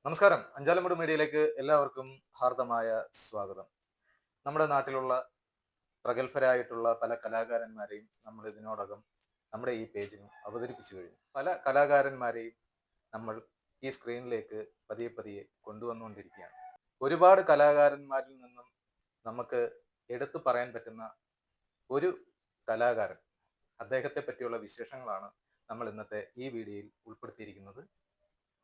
നമസ്കാരം. അഞ്ചാലമ്മൂട് മീഡിയയിലേക്ക് എല്ലാവർക്കും ഹാർദമായ സ്വാഗതം. നമ്മുടെ നാട്ടിലുള്ള പ്രഗത്ഭരായിട്ടുള്ള പല കലാകാരന്മാരെയും നമ്മൾ ഇതിനോടകം നമ്മുടെ ഈ പേജിൽ അവതരിപ്പിച്ചു കഴിഞ്ഞു. പല കലാകാരന്മാരെയും നമ്മൾ ഈ സ്ക്രീനിലേക്ക് പതിയെ പതിയെ കൊണ്ടുവന്നുകൊണ്ടിരിക്കുകയാണ്. ഒരുപാട് കലാകാരന്മാരിൽ നിന്നും നമുക്ക് എടുത്തു പറയാൻ പറ്റുന്ന ഒരു കലാകാരൻ, അദ്ദേഹത്തെ പറ്റിയുള്ള വിശേഷങ്ങളാണ് നമ്മൾ ഇന്നത്തെ ഈ വീഡിയോയിൽ ഉൾപ്പെടുത്തിയിരിക്കുന്നത്.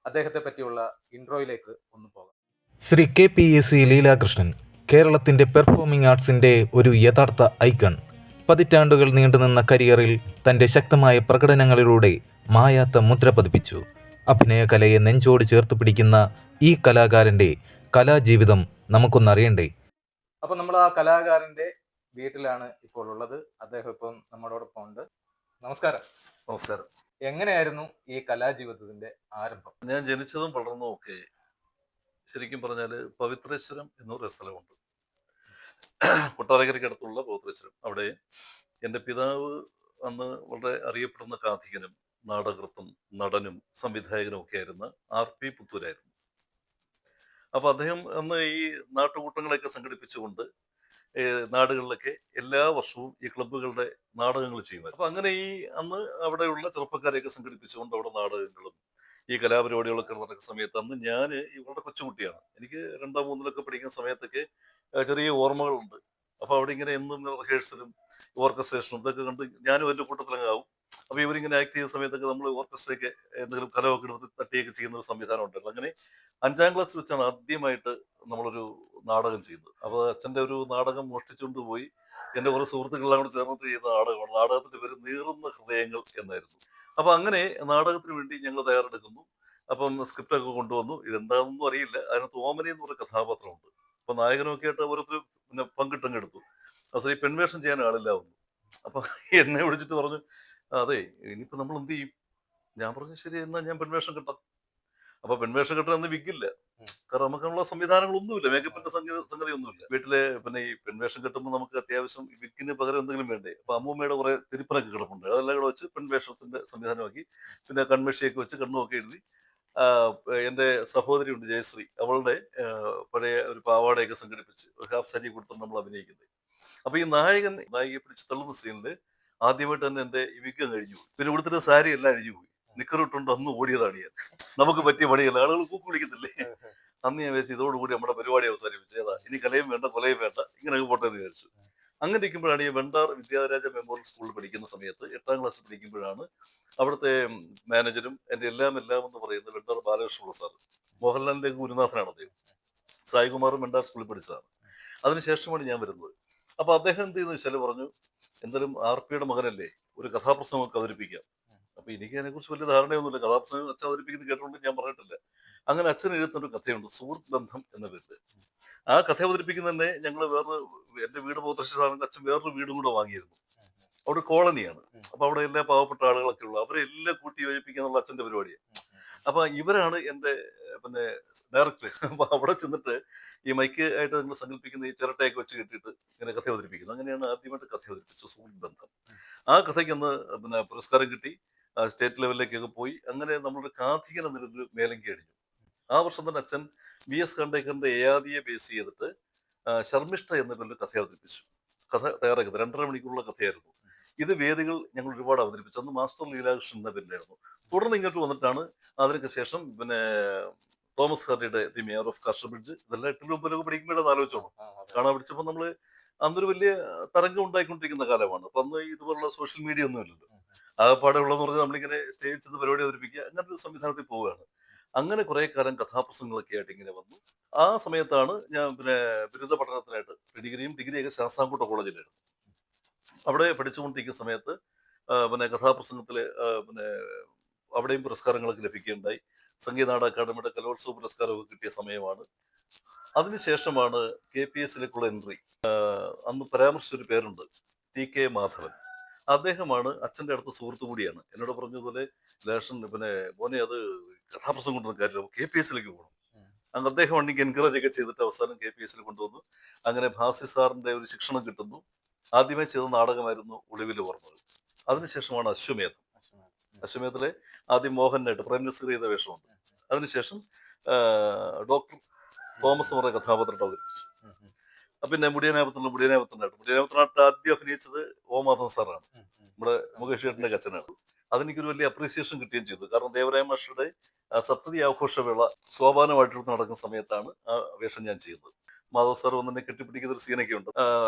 അദ്ദേഹത്തെ പറ്റിയുള്ള ഇൻട്രോയിലേക്ക് ഒന്ന് പോകാം. ശ്രീ KPAC ലീലാകൃഷ്ണൻ കേരളത്തിൻ്റെ പെർഫോമിംഗ് ആർട്സിൻ്റെ ഒരു യഥാർത്ഥ ഐക്കൺ. പതിറ്റാണ്ടുകൾ നീണ്ടുനിന്ന കരിയറിൽ തൻ്റെ ശക്തമായ പ്രകടനങ്ങളിലൂടെ മായാത്ത മുദ്ര പതിപ്പിച്ചു. അഭിനയകലയെ നെഞ്ചോട് ചേർത്ത് പിടിക്കുന്ന ഈ കലാകാരൻ്റെ കലാജീവിതം നമുക്കൊന്നറിയണ്ടേ? അപ്പൊ നമ്മൾ ആ കലാകാരന്റെ വീട്ടിലാണ് ഇപ്പോൾ ഉള്ളത്. അദ്ദേഹം ഇപ്പം നമ്മളോടൊപ്പം ഉണ്ട്. നമസ്കാരം. നമസ്കാരം. എങ്ങനെയായിരുന്നു ഈ കലാജീവിതത്തിന്റെ ആരംഭം? ഞാൻ ജനിച്ചതും വളർന്നതും ഒക്കെ ശരിക്കും പറഞ്ഞാൽ പവിത്രേശ്വരം എന്നൊരു സ്ഥലമുണ്ട്. കൊട്ടാരക്കരയ്ക്കടുത്തുള്ള പവിത്രേശ്വരം. അവിടെ എൻ്റെ പിതാവ് അന്ന് വളരെ അറിയപ്പെടുന്ന കാഥികനും നാടകൃത്തും നടനും സംവിധായകനും ഒക്കെ ആയിരുന്ന RP പുത്തൂരായിരുന്നു. അപ്പൊ അദ്ദേഹം അന്ന് ഈ നാട്ടുകൂട്ടങ്ങളെയൊക്കെ സംഘടിപ്പിച്ചുകൊണ്ട് നാടുകളിലൊക്കെ എല്ലാ വർഷവും ഈ ക്ലബ്ബുകളുടെ നാടകങ്ങൾ ചെയ്യുമായിരുന്നു. അപ്പൊ അങ്ങനെ ഈ അന്ന് അവിടെയുള്ള ചെറുപ്പക്കാരെയൊക്കെ സംഘടിപ്പിച്ചുകൊണ്ട് അവിടെ നാടകങ്ങളും ഈ കലാപരിപാടികളൊക്കെ നടക്കുന്ന സമയത്ത് അന്ന് ഞാൻ ഈ വളരെ കൊച്ചുകുട്ടിയാണ്. എനിക്ക് 2-ാം 3-ലൊക്കെ പഠിക്കുന്ന സമയത്തൊക്കെ ചെറിയ ഓർമ്മകളുണ്ട്. അപ്പൊ അവിടെ ഇങ്ങനെ എന്നും റിഹേഴ്സലും ഓർക്കസ്ട്രേഷനും ഇതൊക്കെ കണ്ട് ഞാനും എൻ്റെ കൂട്ടത്തിലങ്ങ് ആവും. അപ്പൊ ഇവരിങ്ങനെ ആക്ട് ചെയ്യുന്ന സമയത്തൊക്കെ നമ്മൾ ഓർക്കസ്ട്രയൊക്കെ എന്തെങ്കിലും കലമൊക്കെ എടുത്ത് തട്ടിയൊക്കെ ചെയ്യുന്ന ഒരു സംവിധാനം ഉണ്ടായിരുന്നു. അങ്ങനെ 5-ാം ക്ലാസ് വെച്ചാണ് ആദ്യമായിട്ട് നമ്മളൊരു നാടകം ചെയ്യുന്നത്. അപ്പോൾ അച്ഛൻ്റെ ഒരു നാടകം മോഷ്ടിച്ചുകൊണ്ട് പോയി എൻ്റെ കുറേ സുഹൃത്തുക്കളെല്ലാം കൂടി ചേർന്നിട്ട് ചെയ്ത നാടകമാണ്. നാടകത്തിന്റെ പേര് നീറുന്ന ഹൃദയങ്ങൾ എന്നായിരുന്നു. അപ്പൊ അങ്ങനെ നാടകത്തിന് വേണ്ടി ഞങ്ങൾ തയ്യാറെടുക്കുന്നു. അപ്പം സ്ക്രിപ്റ്റൊക്കെ കൊണ്ടുവന്നു. ഇതെന്താണെന്നൊന്നും അറിയില്ല. അതിനകത്ത് ഓമനി എന്ന് പറയുന്ന കഥാപാത്രമുണ്ട്. അപ്പൊ നായകനൊക്കെ ആയിട്ട് ഓരോരുത്തർ പിന്നെ പങ്കിട്ടങ്ങെടുത്തു. അവസരം ഈ പെൺവേഷം ചെയ്യാൻ ആളില്ല വന്നു. അപ്പൊ എന്നെ വിളിച്ചിട്ട് പറഞ്ഞു, അതെ ഇനിയിപ്പോ നമ്മൾ എന്ത് ചെയ്യും? ഞാൻ പറഞ്ഞു, ശരി എന്നാ ഞാൻ പെൺവേഷം കെട്ടാം. അപ്പൊ പെൺവേഷം കെട്ടാൻ അന്ന് വിഗില്ല. കാരണം നമുക്കുള്ള സംവിധാനങ്ങളൊന്നുമില്ല, മേക്കപ്പിന്റെ സംഗതി ഒന്നുമില്ല വീട്ടിലെ. പിന്നെ ഈ പെൺവേഷം കെട്ടുമ്പോൾ നമുക്ക് അത്യാവശ്യം വിക്കിന് പകരം എന്തെങ്കിലും വേണ്ടേ? അപ്പൊ അമ്മൂമ്മയുടെ കുറെ തിരുപ്പനൊക്കെ കിടപ്പുണ്ട്, അതെല്ലാം കൂടെ വെച്ച് പെൺവേഷത്തിന്റെ സംവിധാനമാക്കി. പിന്നെ കൺമഷിയൊക്കെ വെച്ച് കണ്ണുമൊക്കെ എഴുതി. എന്റെ സഹോദരി ഉണ്ട് ജയശ്രീ, അവളുടെ പഴയ ഒരു പാവാടയൊക്കെ സംഘടിപ്പിച്ച് ഒരു ഹാഫ് സാരി കൊടുത്തിട്ട് നമ്മൾ അഭിനയിക്കുന്നത്. അപ്പൊ ഈ നായികയെ പിടിച്ച് തള്ളുന്ന സീനില് ആദ്യമായിട്ട് തന്നെ എന്റെ ഈ വിഗ് കഴിഞ്ഞു പോയി. പിന്നെ ഇവിടുത്തെ സാരി എല്ലാം അഴിഞ്ഞു പോയി. നിക്കറിട്ടുണ്ട് അന്ന് ഓടിയതാണ് ഞാൻ. നമുക്ക് പറ്റിയ പണിയല്ല, ആളുകൾ കൂക്ക് വിളിക്കത്തില്ലേ. അന്ന് ഞാൻ വിചാരിച്ചു ഇതോടുകൂടി നമ്മുടെ പരിപാടി അവസാനിപ്പിച്ചു. ഏതാ ഇനി കലയും വേണ്ട കൊലയും വേണ്ട, ഇങ്ങനെ പോട്ടെ എന്ന് വിചാരിച്ചു. അങ്ങനെ ഇരിക്കുമ്പോഴാണ് ഈ വെണ്ടാർ വിദ്യാരാജ മെമ്മോറിയൽ സ്കൂളിൽ പഠിക്കുന്ന സമയത്ത് 8-ാം ക്ലാസ്സിൽ പഠിക്കുമ്പോഴാണ് അവിടുത്തെ മാനേജരും എൻ്റെ എല്ലാം എന്ന് പറയുന്നത് വെണ്ടാർ ബാലകൃഷ്ണ സാർ, മോഹൻലാലിന്റെ ഗുരുനാഥനാണ് അദ്ദേഹം. സായികുമാറും വെണ്ടാർ സ്കൂളിൽ പഠിച്ചതാണ്. അതിനുശേഷമാണ് ഞാൻ വരുന്നത്. അപ്പൊ അദ്ദേഹം എന്ത് ചെയ്യുന്ന വെച്ചാൽ പറഞ്ഞു, എന്തായാലും RPയുടെ മകനല്ലേ, ഒരു കഥാപ്രസംഗമൊക്കെ അവതരിപ്പിക്കാം. അപ്പൊ എനിക്ക് അതിനെക്കുറിച്ച് വലിയ ധാരണയൊന്നുമില്ല. കഥാപ്രസംഗം അച്ഛൻ അവതരിപ്പിക്കുന്നത് കേട്ടുകൊണ്ട് ഞാൻ പറഞ്ഞിട്ടില്ല. അങ്ങനെ അച്ഛൻ എഴുതുന്നൊരു കഥയുണ്ട്, സുഹൃത്ത് ബന്ധം എന്ന പേരിൽ. ആ കഥ അവതരിപ്പിക്കുന്ന തന്നെ ഞങ്ങൾ എന്റെ വീട് പോത്രശ്ശേരിയാണെങ്കിൽ അച്ഛൻ വേറൊരു വീടും കൂടെ വാങ്ങിയിരുന്നു. അവിടെ കോളനിയാണ്. അപ്പൊ അവിടെ എല്ലാ പാവപ്പെട്ട ആളുകളൊക്കെ ഉള്ളു, അവരെ എല്ലാം കൂട്ടി യോജിപ്പിക്കുക എന്നുള്ള അച്ഛന്റെ പരിപാടിയാണ്. അപ്പൊ ഇവരാണ് എന്റെ പിന്നെ ഡയറക്ടർ. അപ്പൊ അവിടെ ചെന്നിട്ട് ഈ മൈക്ക് ആയിട്ട് നിങ്ങൾ സങ്കല്പിക്കുന്ന ഈ ചിരട്ടയൊക്കെ വെച്ച് കെട്ടിയിട്ട് ഇങ്ങനെ കഥ അവതരിപ്പിക്കുന്നു. അങ്ങനെയാണ് ആദ്യമായിട്ട് കഥ അവതരിപ്പിച്ചത്, സുഹൃത്ത് ബന്ധം. ആ കഥയ്ക്ക് അന്ന് പിന്നെ പുരസ്കാരം കിട്ടി. സ്റ്റേറ്റ് ലെവലിലേക്കൊക്കെ പോയി. അങ്ങനെ നമ്മുടെ കാഥികൻ എന്നൊരു മേലങ്കി അടിഞ്ഞു. ആ വർഷം തന്നെ അച്ഛൻ VS ഖണ്ഡേക്കറിന്റെ യയാതിയെ ബേസ് ചെയ്തിട്ട് ശർമ്മിഷ്ഠ എന്നൊരു കഥ അവതരിപ്പിച്ചു. കഥ തയ്യാറാക്കിയത് 2.5 മണിക്കൂറുള്ള കഥയായിരുന്നു. ഇത് വേദികൾ ഞങ്ങൾ ഒരുപാട് അവതരിപ്പിച്ചു. അന്ന് മാസ്റ്റർ ലീലാകൃഷ്ണൻ എന്ന പേരിലായിരുന്നു. തുടർന്ന് ഇങ്ങോട്ട് വന്നിട്ടാണ് അതിനൊക്കെ ശേഷം പിന്നെ തോമസ് ഹാർഡിയുടെ ദി മേയർ ഓഫ് കാസ്റ്റർബ്രിഡ്ജ്, ഇതെല്ലാം 8-ലും 9-ലൊക്കെ പഠിക്കുമ്പോഴത് ആലോചിച്ചോളൂ. കാണാൻ പഠിച്ചപ്പോൾ നമ്മള് അന്നൊരു വലിയ തരംഗം ഉണ്ടായിക്കൊണ്ടിരിക്കുന്ന കാലമാണ്. അപ്പൊ അന്ന് ഇതുപോലുള്ള സോഷ്യൽ മീഡിയ ഒന്നും ഇല്ലല്ലോ. ആകെപ്പാടെ ഉള്ളതെന്ന് പറഞ്ഞാൽ നമ്മളിങ്ങനെ സ്റ്റേജിൽ ചെന്ന് പരിപാടി അവതരിപ്പിക്കുക, അങ്ങനത്തെ ഒരു സംവിധാനത്തിൽ പോവുകയാണ്. അങ്ങനെ കുറെ കാലം കഥാപ്രസംഗങ്ങളൊക്കെ ആയിട്ട് ഇങ്ങനെ വന്നു. ആ സമയത്താണ് ഞാൻ പിന്നെ ബിരുദ പഠനത്തിനായിട്ട് ഡിഗ്രിയൊക്കെ ശാസ്താംകോട്ട കോളേജിലായിരുന്നു. അവിടെ പഠിച്ചുകൊണ്ടിരിക്കുന്ന സമയത്ത് പിന്നെ കഥാപ്രസംഗത്തില് പിന്നെ അവിടെയും പുരസ്കാരങ്ങളൊക്കെ ലഭിക്കുകയുണ്ടായി. സംഗീത നാടക അക്കാദമിയുടെ കലോത്സവ പുരസ്കാരമൊക്കെ കിട്ടിയ സമയമാണ്. അതിനുശേഷമാണ് KPSസിലേക്കുള്ള എൻട്രി. അന്ന് പരാമർശിച്ചൊരു പേരുണ്ട്, TK മാധവൻ. അദ്ദേഹമാണ് അച്ഛൻ്റെ അടുത്ത സുഹൃത്തു കൂടിയാണ്. എന്നോട് പറഞ്ഞതുപോലെ ലേഷൻ പിന്നെ മോനെ അത് കഥാപ്രസംഗം കൊണ്ടൊന്നും കാര്യമില്ല, KPSസിലേക്ക് പോകണം. അങ്ങനെ അദ്ദേഹം എനിക്ക് എൻകറേജ് ഒക്കെ ചെയ്തിട്ട് അവസാനം KPSസിൽ കൊണ്ടുവന്നു. അങ്ങനെ ഭാസി സാറിന്റെ ഒരു ശിക്ഷണം കിട്ടുന്നു. ആദ്യമായി ചെയ്ത നാടകമായിരുന്നു ഒളിവിലെ ഓർമ്മകൾ. അതിനുശേഷമാണ് അശ്വമേധം. അശ്വമേധത്തിലെ ആദ്യം മോഹനായിട്ട് പ്രേം നസീർ ചെയ്ത വേഷമുണ്ട്. അതിനുശേഷം ഡോക്ടർ തോമസ് എന്ന് പറയുന്ന കഥാപാത്രത്തെ അവതരിപ്പിച്ചു. പിന്നെ മുടിയനാപത്തിനായിട്ട് ആദ്യം അഭിനയിച്ചത് ഓ മാധവൻ സാറാണ്, നമ്മുടെ മുകേഷ് ചേട്ടന്റെ അച്ഛനാണ്. അതെനിക്കൊരു വലിയ അപ്രീസിയേഷൻ കിട്ടുകയും ചെയ്തു. കാരണം ദേവരായ മാസ്റ്ററുടെ സപ്തതി ആഘോഷവേള സോപാനമായിട്ട് നടക്കുന്ന സമയത്താണ് ആ വേഷം ഞാൻ ചെയ്യുന്നത്. മാധവ് സാർ വന്നെ കെട്ടിപ്പിടിക്കുന്ന ഒരു സീനൊക്കെ ഉണ്ട്.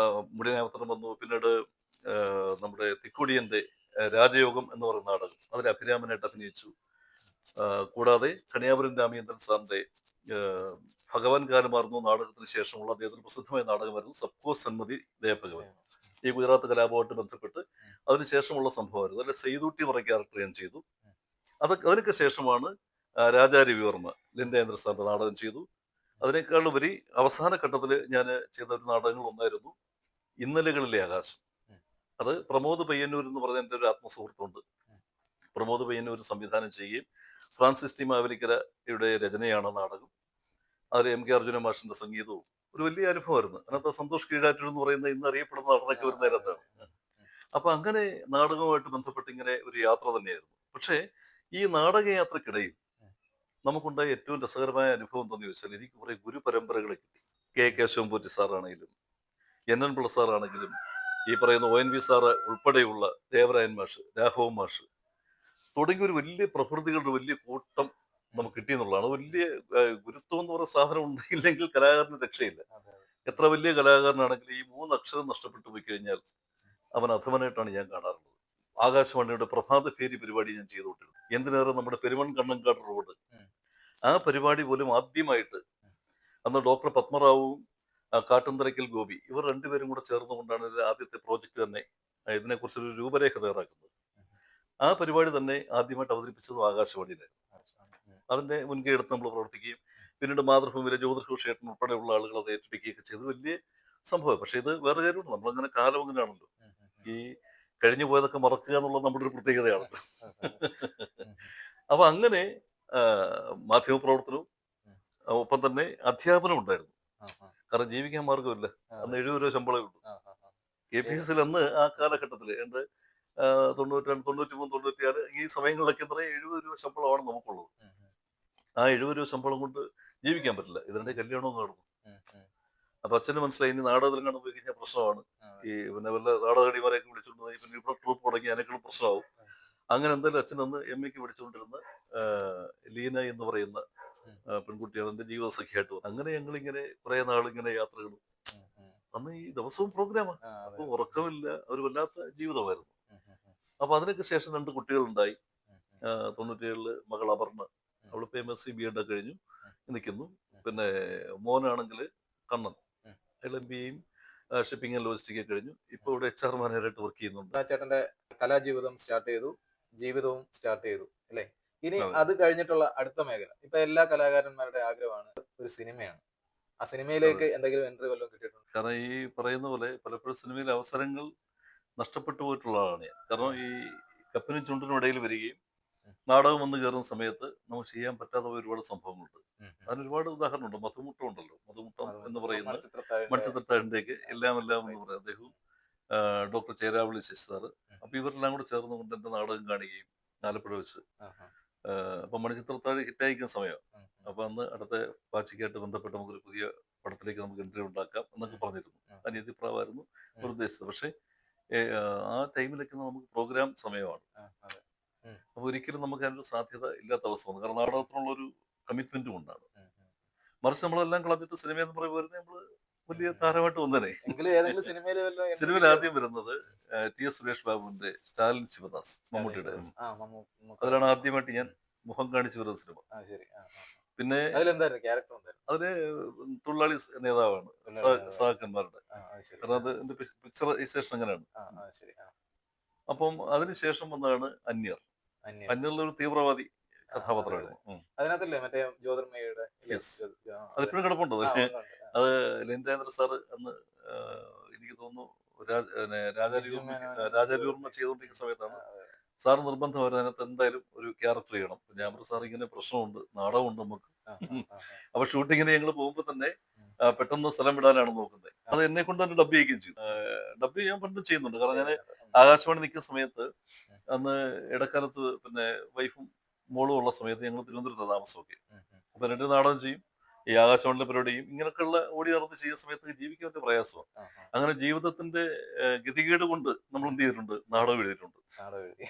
മുടിയനാപത്രം വന്നു. പിന്നീട് നമ്മുടെ തിക്കുടിയന്റെ രാജയോഗം എന്ന് പറയുന്ന നാടകം, അതിൽ അഭിരാമനായിട്ട് അഭിനയിച്ചു. കൂടാതെ കണിയാപുരം രാമചന്ദ്രൻ സാറിന്റെ ഭഗവാൻ കാലമാർന്നു നാടകത്തിന് ശേഷമുള്ള അദ്ദേഹത്തിന് പ്രസിദ്ധമായ നാടകമായിരുന്നു സബ്കോ സന്മതി ദേവഭഗവൻ. ഈ ഗുജറാത്ത് കലാപമായിട്ട് ബന്ധപ്പെട്ട് അതിനുശേഷമുള്ള സംഭവമായിരുന്നു. അതിൽ സെയ്തൂട്ടി എന്ന ക്യാരക്ടർ ഞാൻ ചെയ്തു. അതിനൊക്കെ ശേഷമാണ് രാജാരവിവർമ്മ ലിൻഡേന്ദ്ര സാറിന്റെ നാടകം ചെയ്തു. അതിനേക്കാളുപരി അവസാന ഘട്ടത്തിൽ ഞാൻ ചെയ്ത ഒരു നാടകങ്ങൾ ഒന്നായിരുന്നു ഇന്നലകളിലെ ആകാശം. അത് പ്രമോദ് പയ്യന്നൂർ എന്ന് പറഞ്ഞ എൻ്റെ ഒരു ആത്മസുഹൃത്തുണ്ട്. പ്രമോദ് പയ്യന്നൂർ സംവിധാനം ചെയ്യുകയും ഫ്രാൻസിസ് ടി മാവേലിക്കരയുടെ രചനയാണ് നാടകം. അതിൽ എം കെ അർജുന മാഷിന്റെ സംഗീതവും ഒരു വലിയ അനുഭവമായിരുന്നു. അതിനകത്ത് സന്തോഷ് കീഴാറ്റൂർ എന്ന് പറയുന്ന ഇന്ന് അറിയപ്പെടുന്ന നടനൊക്കെ വരുന്ന നേരത്താണ്. അപ്പൊ അങ്ങനെ നാടകവുമായിട്ട് ബന്ധപ്പെട്ട് ഇങ്ങനെ ഒരു യാത്ര തന്നെയായിരുന്നു. പക്ഷേ ഈ നാടകയാത്രക്കിടയിൽ നമുക്കുണ്ടായ ഏറ്റവും രസകരമായ അനുഭവം എന്താണെന്ന് ചോദിച്ചാൽ, എനിക്ക് കുറെ ഗുരുപരമ്പരകളെ കിട്ടി. കെ ശിവൻപൂറ്റി സാറാണെങ്കിലും എൻ പിള്ള സാറാണെങ്കിലും ഈ പറയുന്ന ONV സാറ് ഉൾപ്പെടെയുള്ള ദേവരായൻ മാഷ്, രാഘവൻ മാഷ് തുടങ്ങിയ ഒരു വലിയ പ്രകൃതികളുടെ വലിയ കൂട്ടം നമുക്ക് കിട്ടിയെന്നുള്ളതാണ്. വലിയ ഗുരുത്വം എന്ന് പറയുന്ന സാധനം ഉണ്ടെങ്കിൽ കലാകാരന് രക്ഷയില്ല. എത്ര വലിയ കലാകാരനാണെങ്കിലും ഈ 3 അക്ഷരം നഷ്ടപ്പെട്ടു പോയി കഴിഞ്ഞാൽ അവൻ അധമനായിട്ടാണ് ഞാൻ കാണാറുള്ളത്. ആകാശവാണിയുടെ പ്രഭാത ഫേരി പരിപാടി ഞാൻ ചെയ്തുകൊണ്ടിരുന്നു. എന്തിനേറെ നമ്മുടെ പെരുമൺ കണ്ണങ്കാട് റോഡ്, ആ പരിപാടി പോലും ആദ്യമായിട്ട് അന്ന് ഡോക്ടർ പത്മറാവുവും കാട്ടുന്തറയ്ക്കൽ ഗോപി ഇവർ രണ്ടുപേരും കൂടെ ചേർന്നുകൊണ്ടാണ് ആദ്യത്തെ പ്രോജക്റ്റ് തന്നെ ഇതിനെക്കുറിച്ചൊരു രൂപരേഖ തയ്യാറാക്കുന്നത്. ആ പരിപാടി തന്നെ ആദ്യമായിട്ട് അവതരിപ്പിച്ചതും ആകാശവാണിയിലായിരുന്നു. അതിന്റെ മുൻകൈ എടുത്ത് നമ്മൾ പ്രവർത്തിക്കുകയും പിന്നീട് മാതൃഭൂമിയിലെ ജ്യോതിർഘോഷേട്ടൻ ഉൾപ്പെടെയുള്ള ആളുകൾ അത് ഏറ്റെടുക്കുകയൊക്കെ ചെയ്ത് വലിയ സംഭവം. പക്ഷെ ഇത് വേറെ കാര്യമുണ്ട്, നമ്മളങ്ങനെ കാലം അങ്ങനെയാണല്ലോ, ഈ കഴിഞ്ഞു പോയതൊക്കെ മറക്കുക എന്നുള്ളത് നമ്മുടെ ഒരു പ്രത്യേകതയാണ്. അപ്പൊ അങ്ങനെ മാധ്യമപ്രവർത്തനവും ഒപ്പം തന്നെ അധ്യാപനം ഉണ്ടായിരുന്നു. കാരണം ജീവിക്കാൻ മാർഗമില്ല. അന്ന് 70 രൂപ ശമ്പളമേ ഉള്ളൂ. KPSL അന്ന് ആ കാലഘട്ടത്തിൽ 92, 93, 96 ഈ സമയങ്ങളിലൊക്കെ എന്താ പറയുക 70 രൂപ ശമ്പളമാണ് നമുക്കുള്ളത്. ആ 70 രൂപ ശമ്പളം കൊണ്ട് ജീവിക്കാൻ പറ്റില്ല. ഇതിന്റെ കല്യാണവും നടന്നു. അപ്പൊ അച്ഛന് മനസ്സിലായി ഇനി നാടകത്തിൽ കണ്ടു പോയി കഴിഞ്ഞാൽ പ്രശ്നമാണ്. ഈ പിന്നെ വല്ല നാടകടിമാരെയൊക്കെ വിളിച്ചുകൊണ്ട് പോയി പിന്നെ ഇവിടെ ട്രൂപ്പ് തുടങ്ങി അതിനേക്കാളും പ്രശ്നമാവും. അങ്ങനെ എന്തായാലും അച്ഛൻ അന്ന് MAക്ക് വിളിച്ചുകൊണ്ടിരുന്ന ലീന എന്ന് പറയുന്ന പെൺകുട്ടിയാണ് എന്റെ ജീവിത സഖിയായിട്ട്. അങ്ങനെ ഞങ്ങളിങ്ങനെ കുറെ നാളിങ്ങനെ യാത്രകളും. അന്ന് ഈ ദിവസവും പ്രോഗ്രാമാണ്, അപ്പൊ ഉറക്കമില്ല, ഒരു വല്ലാത്ത ജീവിതമായിരുന്നു. അപ്പൊ അതിനൊക്കെ ശേഷം 2 കുട്ടികളുണ്ടായി. 97 മകൾ അപർണ, അവള് MSc B.Ed കഴിഞ്ഞു നിൽക്കുന്നു. പിന്നെ മോനാണെങ്കിൽ കണ്ണൻ, LMBയും ഷിപ്പിംഗ് ആൻഡ് ലോജിസ്റ്റിക് കഴിഞ്ഞു. ഇപ്പൊ ഇവിടെ HR മാനേജറായിട്ട് വർക്ക് ചെയ്യുന്നുണ്ട്. ചേട്ടന്റെ കലാജീവിതം സ്റ്റാർട്ട് ചെയ്തു, ജീവിതവും സ്റ്റാർട്ട് ചെയ്തു അല്ലെ? ഇനി അത് കഴിഞ്ഞിട്ടുള്ള അടുത്ത മേഖല, ഇപ്പൊ എല്ലാ കലാകാരന്മാരുടെ ആഗ്രഹമാണ് ഒരു സിനിമയാണ്. ആ സിനിമയിലേക്ക് എന്തെങ്കിലും എൻട്രി വല്ലതും കിട്ടിയിട്ടുണ്ട്? കാരണം ഈ പറയുന്ന പോലെ പലപ്പോഴും സിനിമയിലെ അവസരങ്ങൾ നഷ്ടപ്പെട്ടു പോയിട്ടുള്ളതാണ് ഞാൻ. കാരണം ഈ കപ്പിനും ചുണ്ടിനും ഇടയിൽ വരികയും നാടകം വന്ന് കയറുന്ന സമയത്ത് നമുക്ക് ചെയ്യാൻ പറ്റാത്ത ഒരുപാട് സംഭവങ്ങളുണ്ട്. അതിനൊരുപാട് ഉദാഹരണമുണ്ട്. മധുമുട്ടം ഉണ്ടല്ലോ, മധുമുട്ടം എന്ന് പറയുന്ന മത്സ്യത്തൊട്ടാഴിന്റെയൊക്കെ എല്ലാം എന്ന് പറയാം. അദ്ദേഹവും ഡോക്ടർ ചേരാവളി ശശി സാറ്, അപ്പൊ ഇവരെല്ലാം കൂടെ ചേർന്നുകൊണ്ട് എന്റെ നാടകം കാണുകയും ആലപ്പുഴ വെച്ച്. അപ്പൊ മണിച്ചിത്രത്താഴ് ഹിറ്റായിരിക്കുന്ന സമയം. അപ്പൊ അന്ന് അടുത്ത പാച്ചിക്കായിട്ട് ബന്ധപ്പെട്ട് നമുക്കൊരു പുതിയ പടത്തിലേക്ക് നമുക്ക് എൻട്രി ഉണ്ടാക്കാം എന്നൊക്കെ പറഞ്ഞിരുന്നു. അനിയത്തിപ്രാവായിരുന്നു ഒരു ഉദ്ദേശിച്ചത്. പക്ഷെ ആ ടൈമിലൊക്കെ നമുക്ക് പ്രോഗ്രാം സമയമാണ്. അപ്പൊ ഒരിക്കലും നമുക്ക് അതിനൊരു സാധ്യത ഇല്ലാത്ത അവസ്ഥ വന്നു. കാരണം നാടകത്തിനുള്ള ഒരു കമ്മിറ്റ്മെന്റും ഉണ്ടാണ്. മറിച്ച് നമ്മളെല്ലാം കളഞ്ഞിട്ട് സിനിമ എന്ന് പറയുമ്പോൾ നമ്മള് വലിയ താരമായിട്ട് വന്നേനെ. സിനിമയിൽ ആദ്യം വരുന്നത് TS സുരേഷ് ബാബുവിന്റെ സ്റ്റാലിൻ ശിവദാസ്, മമ്മൂട്ടിയുടെ. അതിലാണ് ആദ്യമായിട്ട് ഞാൻ മുഖം കാണിച്ചു വരുന്ന സിനിമ. പിന്നെ അതില് തൊഴിലാളി നേതാവാണ്, സഹാക്കന്മാരുടെ. കാരണം അത് എന്റെ പിക്ചറൈസേഷൻ അങ്ങനെയാണ്. അപ്പം അതിനുശേഷം വന്നതാണ് അന്യർ. അന്യറിലൊരു തീവ്രവാദി കഥാപാത്രമായിരുന്നു. അതിനകത്തല്ലേ മറ്റേ ജ്യോതിർമയുടെ? അതിപ്പോഴും കിടപ്പുണ്ട്. അത് ലിൻഡേന്ദ്ര സാറ് അന്ന് എനിക്ക് തോന്നുന്നു രാജാരൂർമ്മ ചെയ്തുകൊണ്ടിരിക്കുന്ന സമയത്താണ് സാറ് നിർബന്ധമായിരുന്നു അതിനകത്ത് എന്തായാലും ഒരു ക്യാരക്ടർ ചെയ്യണം. ഞാൻ പറഞ്ഞു സാർ ഇങ്ങനെ പ്രശ്നമുണ്ട്, നാടകമുണ്ട് നമുക്ക്. അപ്പൊ ഷൂട്ടിങ്ങിന് ഞങ്ങൾ പോകുമ്പോ തന്നെ പെട്ടെന്ന് സ്ഥലം വിടാനാണ് നോക്കുന്നത്. അത് എന്നെ കൊണ്ട് തന്നെ ഡബ് ചെയ്യുകയും ചെയ്തു. ഡബ് ഞാൻ പണ്ടും ചെയ്യുന്നുണ്ട്. കാരണം ഞാൻ ആകാശവാണി നിൽക്കുന്ന സമയത്ത് അന്ന് ഇടക്കാലത്ത് പിന്നെ വൈഫും മോളും ഉള്ള സമയത്ത് ഞങ്ങൾ തിരുവനന്തപുരത്ത് താമസമൊക്കെ. അപ്പൊ എന്നിട്ട് നാടകം ചെയ്യും, ഈ ആകാശവാണിയിലെ പരിപാടിയും ഇങ്ങനെയൊക്കെയുള്ള ഓടി നടന്ന് ചെയ്യുന്ന സമയത്ത് ജീവിക്കാൻ വലിയ പ്രയാസമാണ്. ആ, ആ. അങ്ങനെ ജീവിതത്തിന്റെ ഗതികേട് കൊണ്ട് നമ്മൾ എന്ത് ചെയ്തിട്ടുണ്ട്, നാടകം എഴുതിയിട്ടുണ്ട്. നാടകം എഴുതി.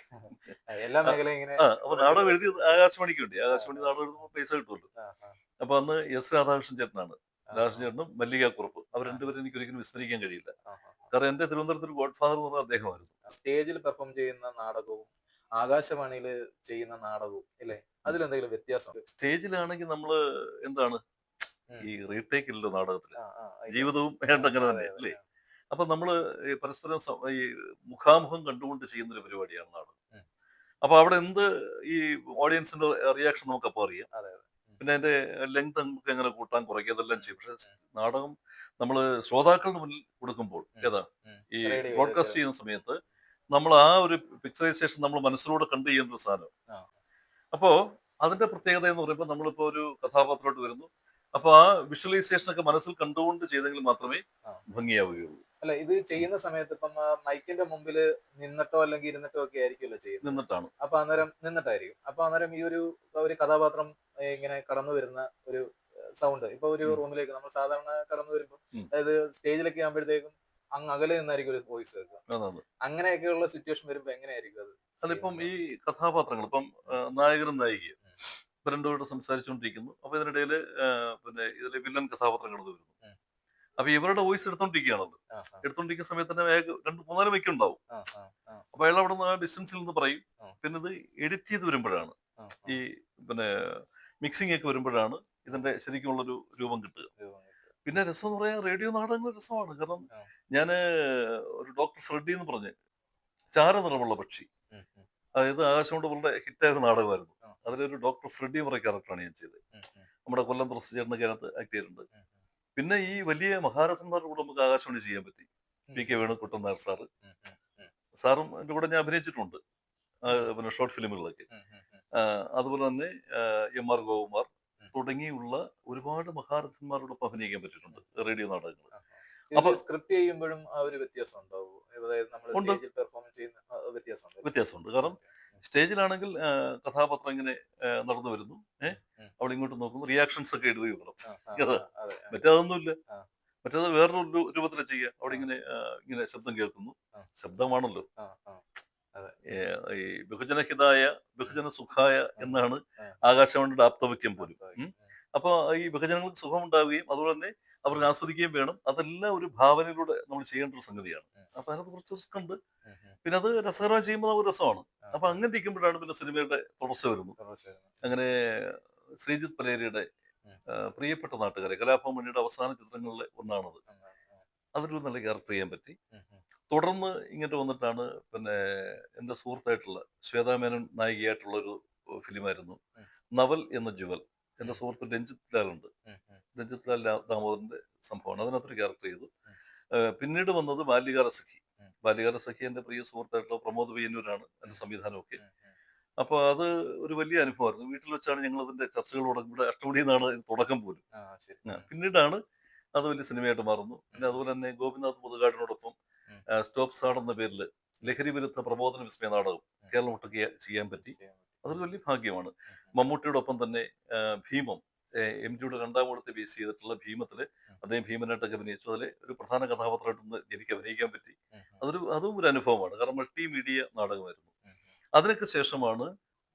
എല്ലാ ആ, മേഖലയും ഇങ്ങനെ അപ്പൊ കുറേശ്ശെ നാടകം എഴുതി കുറേശ്ശെ. ആകാശവാണിക്ക് വേണ്ടി, ആ, ആകാശവാണി ആ, നാടകം എഴുതുമ്പോൾ പൈസ കിട്ടുമല്ലോ. ആ, ആ, അപ്പൊ അന്ന് എസ് രാധാകൃഷ്ണൻ ചേട്ടനാണ്, ആ, രാധാകൃഷ്ണൻ ആ, ചേട്ടനും മല്ലികാക്കുറുപ്പ്, അവർ ആ, രണ്ടുപേരും എനിക്ക് ഒരിക്കലും വിസ്മരിക്കാൻ കഴിയില്ല. ആ, ആ. കാരണം എന്റെ തിരുവനന്തപുരത്ത് ഗോഡ് ഫാദർ എന്ന് പറഞ്ഞ അദ്ദേഹമായിരുന്നു. സ്റ്റേജിൽ പെർഫോം ചെയ്യുന്ന നാടകവും ആകാശവാണിയിൽ ചെയ്യുന്ന നാടകവും ഇല്ലേ, അതിലെന്തെങ്കിലും വ്യത്യാസം? സ്റ്റേജിലാണെങ്കിൽ നമ്മള് എന്താണ്, ഉം. ഈ റീടേക്ക് ഇല്ലല്ലോ നാടകത്തിൽ, ആ, ആ, ആയിക്കോട്ടെ. ജീവിതവും ആ, ഏണ്ടങ്ങനെ അതെ തന്നെ അതെ. അല്ലേ. ആ. അപ്പൊ നമ്മള് ഈ പരസ്പരം ഈ മുഖാമുഖം കണ്ടുകൊണ്ട് ചെയ്യുന്ന ഒരു പരിപാടിയാണ് നാടകം. ഉം. അപ്പൊ അവിടെ എന്ത് ഈ ഓഡിയൻസിന്റെ റിയാക്ഷൻ നമുക്ക് അപ്പോൾ അറിയാം. അതെ അതെ. ഉം. പിന്നെ അതിന്റെ ലെങ്ത് നമുക്ക് എങ്ങനെ കൂട്ടാൻ കുറയ്ക്കുക അതെല്ലാം ഉം. ചെയ്യും. പക്ഷെ ഉം. നാടകം നമ്മള് ശ്രോതാക്കളുടെ മുന്നിൽ കൊടുക്കുമ്പോൾ ഉം. ഏതാ ഉം. ഈ റേഡിയോയിലൊക്കെ. ബ്രോഡ്കാസ്റ്റ് ചെയ്യുന്ന സമയത്ത് നമ്മൾ ആ ഒരു പിക്ചറൈസേഷൻ നമ്മൾ മനസ്സിലൂടെ കണ്ടു ചെയ്യുന്ന ഒരു സാധനം. ആ. അപ്പോ അതിന്റെ പ്രത്യേകത എന്ന് പറയുമ്പോൾ നമ്മളിപ്പോ ഒരു കഥാപാത്രമായിട്ട് വരുന്നു, അപ്പൊ ആ വിഷ്വലൈസേഷൻ ഒക്കെ മനസ്സിൽ കണ്ടുകൊണ്ട് ചെയ്തെങ്കിൽ മാത്രമേ ആ. ഭംഗിയാവുകയുള്ളൂ. അല്ല, ഇത് ചെയ്യുന്ന സമയത്ത് ഇപ്പം മൈക്കിന്റെ മുമ്പിൽ നിന്നിട്ടോ അല്ലെങ്കിൽ ഇരുന്നിട്ടോ ഒക്കെ ആയിരിക്കുമല്ലോ ചെയ്യുന്നത്. നിന്നിട്ടാണ്. അപ്പൊ അന്നേരം നിന്നിട്ടായിരിക്കും. അപ്പൊ അന്നേരം ഈ ഒരു കഥാപാത്രം ഇങ്ങനെ കടന്നു വരുന്ന ഒരു സൗണ്ട് ഇപ്പൊ ഒരു ഉം. റൂമിലേക്ക് നമ്മൾ സാധാരണ കടന്നു വരുമ്പോൾ, ഉം. അതായത് സ്റ്റേജിലൊക്കെ ആകുമ്പോഴത്തേക്കും അങ്ങ് അകലെ നിന്നായിരിക്കും ഒരു വോയിസ് കേൾക്കുക. അതാണ്. അങ്ങനെയൊക്കെയുള്ള സിറ്റുവേഷൻ വരുമ്പോ എങ്ങനെയായിരിക്കും അത് അതിപ്പം ഈ ചെയ്യുന്നത്? കഥാപാത്രങ്ങൾ ഇപ്പം നായകനും നായികയും ഇപ്പൊ രണ്ടുപേരോട് സംസാരിച്ചുകൊണ്ടിരിക്കുന്നു. അപ്പൊ ഇതിനിടയിൽ പിന്നെ ഇതിലെ വില്ലൻ കഥാപാത്രം കടന്നു വരുന്നു. ഉം. അപ്പൊ ഇവരുടെ വോയിസ് എടുത്തോണ്ടിരിക്കുകയാണല്ലോ. ആ, ആ, എടുത്തോണ്ടിരിക്കുന്ന സമയത്ത് തന്നെ അയാൾക്ക് രണ്ട് മൂന്നാല് മൈക്ക് ഉണ്ടാവും. ആ, ആ, ആ, അപ്പൊ അയാൾ അവിടെ നിന്ന് ആ ഡിസ്റ്റൻസിൽ നിന്ന് പറയും. ആ. പിന്നെ ഇത് എഡിറ്റ് ചെയ്ത് വരുമ്പോഴാണ്, ആ, ഈ ആ. പിന്നെ മിക്സിംഗ് ഒക്കെ വരുമ്പോഴാണ് ഇതിന്റെ ശരിക്കുമുള്ളൊരു രൂപം കിട്ടുക. രൂപം കിട്ടും. പിന്നെ രസം എന്ന് പറയാൻ റേഡിയോ നാടകങ്ങൾ രസമാണ്. കാരണം ആ. ഞാന് ഒരു ഡോക്ടർ ഫ്രെഡി എന്ന് പറഞ്ഞ് ചാരനിറമുള്ള പക്ഷി, ഉം, ഉം, അതായത് ആകാശം കൊണ്ട് വളരെ ഹിറ്റായ ഒരു നാടകമായിരുന്നു. ആ. അതിലൊരു ഡോക്ടർ ഫ്രെഡി എന്ന് പറയുന്ന ക്യാരക്ടറാണ് ഞാൻ ചെയ്തത്. ഉം, ഉം, നമ്മുടെ കൊല്ലം തുളസി ചേട്ടനൊക്കെ അതിനകത്ത് ആക്ട് ചെയ്തിട്ടുണ്ട്. ഉം, പിന്നെ ഈ വലിയ മഹാരഥന്മാരുടെ കൂടെ നമുക്ക് ആകാശവാണി ചെയ്യാൻ പറ്റി. ഉം, P K Venukuttan Nair sir, ഉം, ഉം, ഉം, സാറും എൻ്റെ കൂടെ ഞാൻ അഭിനയിച്ചിട്ടുണ്ട് ഉം, പിന്നെ ഷോർട്ട് ഫിലിമുകളിലൊക്കെ. ഉം, ഉം, ഉം, അതുപോലെ തന്നെ എം ആർ ഗോകുമാർ ഉം. തുടങ്ങിയുള്ള ഒരുപാട് മഹാരഥന്മാരോടൊപ്പം അഭിനയിക്കാൻ പറ്റിയിട്ടുണ്ട് റേഡിയോ നാടകങ്ങൾ. ആ, ആ. അപ്പൊ ഇതില് സ്ക്രിപ്റ്റ് ചെയ്യുമ്പോഴും ആ ഒരു വ്യത്യാസം ഉണ്ടാവും, അതായത് നമ്മൾ ഉണ്ട്, സ്റ്റേജിൽ പെർഫോമൻസ് ചെയ്യുന്ന വ്യത്യാസം ഉണ്ട്. വ്യത്യാസമുണ്ട്. കാരണം സ്റ്റേജിലാണെങ്കിൽ കഥാപാത്രം ഇങ്ങനെ നടന്നു വരുന്നു, ഉം, ഉം. അവിടെ ഇങ്ങോട്ട് നോക്കുന്നു, റിയാക്ഷൻസ് ഒക്കെ എഴുതി വെക്കണം. ആ, ആ, അതാ. ആ, അതെ. ആ, മറ്റേതൊന്നുമില്ല. ആ, മറ്റേത് വേറൊരു രൂപത്തിൽ ചെയ്യുക. അവിടെ ആ, ഇങ്ങനെ ഇങ്ങനെ ശബ്ദം കേൾക്കുന്നു. ആ, ശബ്ദമാണല്ലോ. ആ, ആ, അതെ. ഈ ബഹുജനഹിതായ ബഹുജന സുഖായ ആ, എന്നാണ് ആ, ആകാശവാണിയുടെ ആപ്തവാക്യം പോലും. അർത്ഥമായിരിക്കും. അപ്പൊ ഈ ബഹുജനങ്ങൾക്ക് സുഖമുണ്ടാവുകയും അതുപോലെ തന്നെ അവർക്ക് ആസ്വദിക്കുകയും വേണം. അതെല്ലാം ഒരു ഭാവനയിലൂടെ നമ്മൾ ചെയ്യേണ്ട ഒരു സംഗതിയാണ്. ഉം, അപ്പൊ അതിനകത്ത് കുറച്ച് റിസ്ക് ഉണ്ട്. ഉം, ഉം. പിന്നെ അത് രസകരമായി ചെയ്യുമ്പോൾ അത് രസമാണ്. ആ, അപ്പൊ അങ്ങനെ ഇരിക്കുമ്പോഴാണ് പിന്നെ സിനിമയുടെ തുടർച്ച വരുന്നു. തുടർച്ച വരുന്നു. അങ്ങനെ ശ്രീജിത്ത് പലേരിയുടെ ഉം. പ്രിയപ്പെട്ട നാട്ടുകാരെ, കലാഭവൻ മണിയുടെ അവസാന ചിത്രങ്ങളിലെ ഒന്നാണത്. ഉം, ഉം, അതൊരു നല്ല ക്യാരക്ടർ ചെയ്യാൻ പറ്റി. ഉം, ഉം, തുടർന്ന് ഇങ്ങോട്ട് വന്നിട്ടാണ് പിന്നെ എൻ്റെ സുഹൃത്തായിട്ടുള്ള ശ്വേതാ മേനോൻ നായികയായിട്ടുള്ള ഒരു ഫിലിമായിരുന്നു ഉം. നവൽ എന്ന ജുവൽ. എൻ്റെ ഉം. സുഹൃത്ത് രഞ്ജിത്ത് ലാലുണ്ട്. ഉം, ഉം, രഞ്ജിത്ത് ലാൽ ദാമോദരന്റെ സംഭവമാണ്. അതിനകത്തൊരു ക്യാരക്ടർ ചെയ്തു. ഉം. പിന്നീട് വന്നത് ബാല്യകാല സഖി. ഉം. ബാല്യകാല സഖി എൻ്റെ പ്രിയ സുഹൃത്തായിട്ടുള്ള പ്രമോദ് പയ്യന്നൂരാണ് എൻ്റെ സംവിധാനമൊക്കെ. ഉം, ഉം. അപ്പോൾ അത് ഒരു വലിയ അനുഭവമായിരുന്നു. വീട്ടിൽ വെച്ചാണ് ഞങ്ങൾ അതിന്റെ ചർച്ചകൾ തുടങ്ങുമ്പോൾ അഷ്ടമുടി എന്നാണ് ഇതിന് തുടക്കം പോലും. ആ, ശരി. പിന്നീടാണ് അത് വലിയ സിനിമയായിട്ട് മാറുന്നു. പിന്നെ അതുപോലെ തന്നെ ഗോപിനാഥ് മുതുകാടിനോടൊപ്പം ഉം. സ്റ്റോപ്പ് സാഡ് എന്ന പേരിൽ ലഹരി വിരുദ്ധ പ്രബോധന വിസ്മയ നാടകം കേരളം ഒട്ടൊക്കെ ചെയ്യാൻ പറ്റി. ചെയ്യാൻ പറ്റും. അതൊരു വലിയ ഭാഗ്യമാണ്. ഉം, ഉം, മമ്മൂട്ടിയോടൊപ്പം തന്നെ ഭീമം, എം ജിയുടെ രണ്ടാം കൂടത്തെ ബേസ് ചെയ്തിട്ടുള്ള ഭീമത്തില് ഉം. അദ്ദേഹം ഭീമനായിട്ടൊക്കെ അഭിനയിച്ചു. അതിൽ ഒരു പ്രധാന കഥാപാത്രമായിട്ടൊന്ന് എനിക്ക് അഭിനയിക്കാൻ പറ്റി. ഉം, ഉം, അതും ഒരു അനുഭവമാണ്. കാരണം മൾട്ടി മീഡിയ നാടകമായിരുന്നു. ഉം, അതിനൊക്കെ ശേഷമാണ്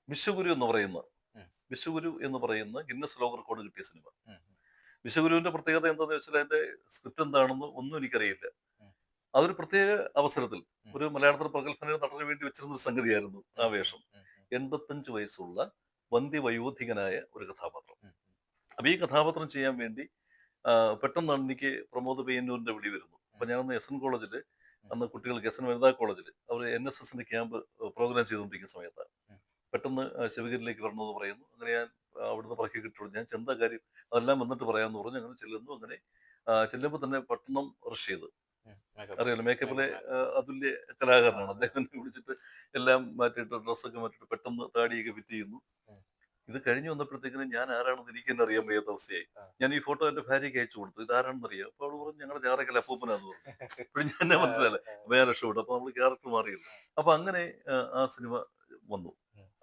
വിശ്വഗുരു എന്ന് പറയുന്ന ഉം. വിശ്വഗുരു എന്ന് പറയുന്ന ഗിന്നസ് ലോക റെക്കോർഡ് കിട്ടിയ സിനിമ. ഉം, ഉം, വിശ്വഗുരുവിന്റെ പ്രത്യേകത എന്താണെന്ന് വെച്ചാൽ അതിന്റെ സ്ക്രിപ്റ്റ് എന്താണെന്ന് ഒന്നും എനിക്കറിയില്ല. ഉം. അതൊരു പ്രത്യേക അവസരത്തിൽ ഉം. ഒരു മലയാളത്തിൽ പ്രഗത്ഭന നടന് വേണ്ടി വെച്ചിരുന്ന ഒരു സംഗതിയായിരുന്നു ആ വേഷം. ഉം, ഉം, 85 വയസ്സുള്ള വന്ധ്യവയോധികനായ ഒരു കഥാപാത്രം. ഉം, അപ്പൊ ഈ കഥാപാത്രം ചെയ്യാൻ വേണ്ടി പെട്ടെന്നാണ് എനിക്ക് പ്രമോദ് പയ്യന്നൂരിന്റെ വിളി വരുന്നു. അപ്പൊ ഞാനന്ന് SN കോളേജിൽ, അന്ന് കുട്ടികൾക്ക് SN വനിതാ കോളേജിൽ അവർ NSSന്റെ ക്യാമ്പ് പ്രോഗ്രാം ചെയ്തുകൊണ്ടിരിക്കുന്ന സമയത്താണ് ഉം. പെട്ടെന്ന് ശിവഗിരിയിലേക്ക് വരണമെന്ന് പറയുന്നു. അങ്ങനെ ഞാൻ അവിടുന്ന് പറക്കി കിട്ടുള്ളൂ. ഞാൻ ചെന്താ കാര്യം അതെല്ലാം വന്നിട്ട് പറയാമെന്ന് പറഞ്ഞു. അങ്ങനെ ചെല്ലുന്നു. അങ്ങനെ ചെല്ലുമ്പോൾ തന്നെ പട്ടണം റഷ് ചെയ്ത്, ഉം. Makeup. അറിയാലോ മേക്കപ്പിലെ Makeup. അതുല്യ കലാകാരനാണ് ആ, അദ്ദേഹം. എന്നെ വിളിച്ചിട്ട് എല്ലാം മാറ്റിയിട്ട് ഡ്രസ്സൊക്കെ മാറ്റിയിട്ട് പെട്ടെന്ന് താടിയൊക്കെ ഫിറ്റ് ചെയ്യുന്നു. ഉം. ഇത് കഴിഞ്ഞ് വന്നപ്പോഴത്തേക്കിനും ഞാൻ ആരാണെന്ന് എനിക്ക് തന്നെ അറിയാൻ വയ്യാത്ത അവസ്ഥയായി. ആ. ഞാൻ ഈ ഫോട്ടോ എന്റെ ഭാര്യയ്ക്ക് അയച്ചു കൊടുത്തു. ഇത് ആരാണെന്ന് അറിയാം. അപ്പോൾ അവള് പറഞ്ഞു ഞങ്ങളുടെ ജാറക്കൽ അപ്പൂപ്പനാന്ന് പറഞ്ഞു. ഇപ്പോഴും ഞാൻ മനസ്സിലായി. അപ്പൊ ഞാൻ രക്ഷപ്പെട്ടു. അപ്പൊ നമ്മൾ ക്യാരക്ടർ മാറിയില്ല. അപ്പൊ അങ്ങനെ ആ സിനിമ വന്നു.